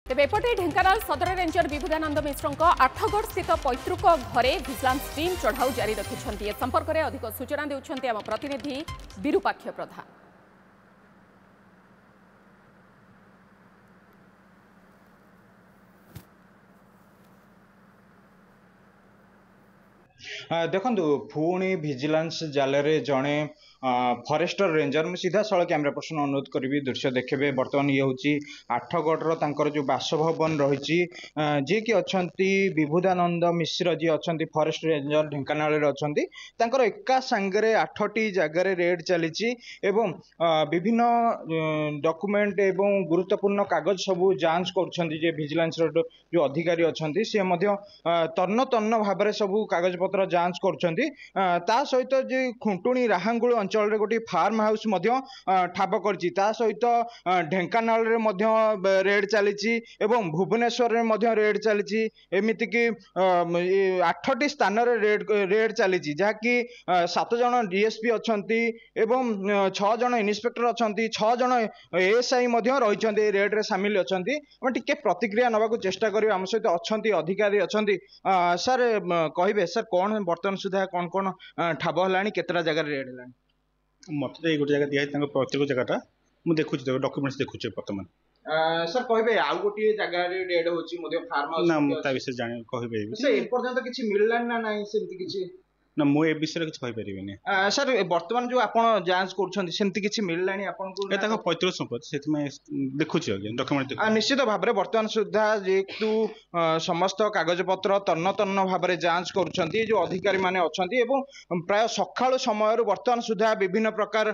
तेज एपटे ढेंकानाल सदर रेंजर विभुदानंद मिश्र 8गढ़ स्थित पैतृक घरे भिजिलांस टीम चढ़ाऊ जारी रखिंट। ए संपर्क में अधिक सूचना देउछन्ते आम प्रतिनिधि विरूपाक्ष प्रधान। देखु पुणी भिजिलांस जाल जड़े फरेस्टर रेंजर मुझे सीधा साल कैमेरा पर्सन अनुरोध करी दृश्य देखिए। बर्तमान ये हूँ आठगढ़ जो बासभवन रही जी कि अच्छा विभुदानंद मिश्र जी अच्छा फरेस्ट रेंजर ढेंकानाल अच्छा एका सांगे 8टी जगार रेड चली विभिन्न डॉक्यूमेंट एवं गुरुत्वपूर्ण कागज सबू जांच कर भिजिलांस जो अधिकारी अच्छा सी तन्न तन्न भाव सबू कागज पत्र जांच कर सहित जो खुंटुणी राहांगुल अंचल गोटे फार्म हाउस ठाब कर सहित ढेंकानाल रेड चली भुवनेश्वर रेड चली एमतीक 8टी स्थान रेड चली जहाँकि 7 जन डीएसपी अच्छा 6 जन इन्स्पेक्टर अच्छा 6 जन एएसआई रही रेड्रे सामिल अच्छा टे प्रतिक्रिया नवा चेष्टा करें। आम सहित अच्छा अधिकारी अच्छा सर कहे सर कौन बर्तमान सुधा कौन कौन ठाब है केतटा जगह रेड है मत गोटे जगह दिखाई प्रत्येक जगह मुझे देखुची डॉक्यूमेंट्स देखुचे बर्तमान सर कहे आउ गोटे जगह रेड होची फार्म हाउस ना मत विषय जान कहि से ए पर्यंत किछि मिललान ना नहीं सेमति किछि ना मु ए विषय किछि कहि परिबिनी। सर वर्तमान जो आपण जांच करछन्ती सेमति किछि मिललानी आपण को एता पैतृक संपत्ति सेति में देखुछि डॉक्यूमेंट निश्चित भाव में वर्तमान सुधा जेतु समस्त कागज पत्र तन्न तन्न भाव में जांच करुछन्ती जो अधिकारी माने अछन्ती एवं प्राय सकाळ समय वर्तमान सुधा विभिन्न प्रकार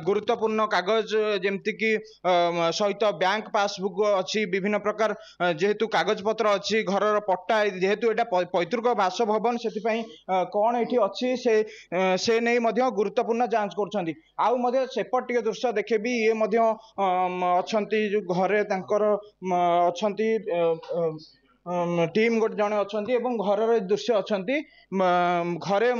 गुरुत्वपूर्ण कागज जेमति कि सहित बैंक पासबुक अच्छी विभिन्न प्रकार जेहेतु कागज पत्र अच्छी घर पट्टा जेहेतु एटा पैतृक बासभवन से कौन ये अच्छी से नहीं मध्य गुरुत्वपूर्ण जांच करछन्ती। आउ मध्य सेपट टिके दृश्य देखे भी ये मध्य अच्छन्ती जो घरे तांकर अच्छन्ती टीम गोटे जड़े अच्छा घर दृश्य अच्छा घरे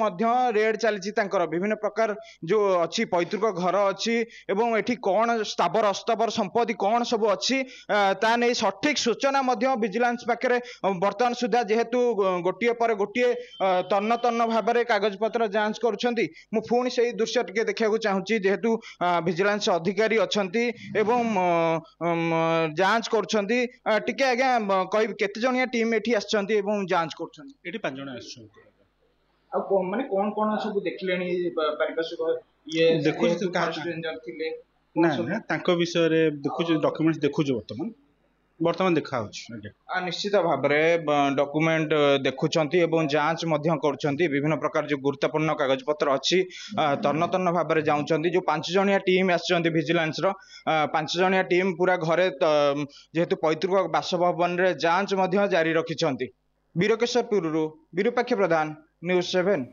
रेड चली विभिन्न प्रकार जो अच्छी पैतृक घर अच्छी एवं एठी कौन स्थावर अस्तावर संपत्ति कौन सब अच्छी ता नहीं सठिक सूचना विजिलेंस पाखे बर्तमान सुधा जेहेतु गोटे पर गोटे तन्न तन्न भाव में कागज पत्र जांच करुछन्ती। मु पुणी से दृश्य टिके देखा चाहूँगी जेहेतु विजिलेंस अधिकारी अच्छा जांच करुछन्ती टिके आज्ञा कह केते जन टीम एठी आछन्ती एवं जांच करछन्ती एठी 5 जन आछन्ती आ माने कौन कौन सब देखलेनी पारिपार्श्विक ये देखु फॉरेस्ट रेंजर थिले ना तांको विषय रे देखु डॉक्यूमेंट्स देखु वर्तमान देखा निश्चित भाव में डॉक्यूमेंट देखुंती एवं जांच करुछन्ती विभिन्न प्रकार जो गुरुत्वपूर्ण कागज पत्र अच्छी तन्न तन्न भाव में जाऊँगी जो 5 जणिया टीम आसछन्ती विजिलेंस 5 जणिया टीम पूरा घरे जेहेतु पैतृक बासभवन रे जांच जारी रखिछन्ती। वीरकेशरपुर विरूपाक्ष प्रधान न्यूज़ 7।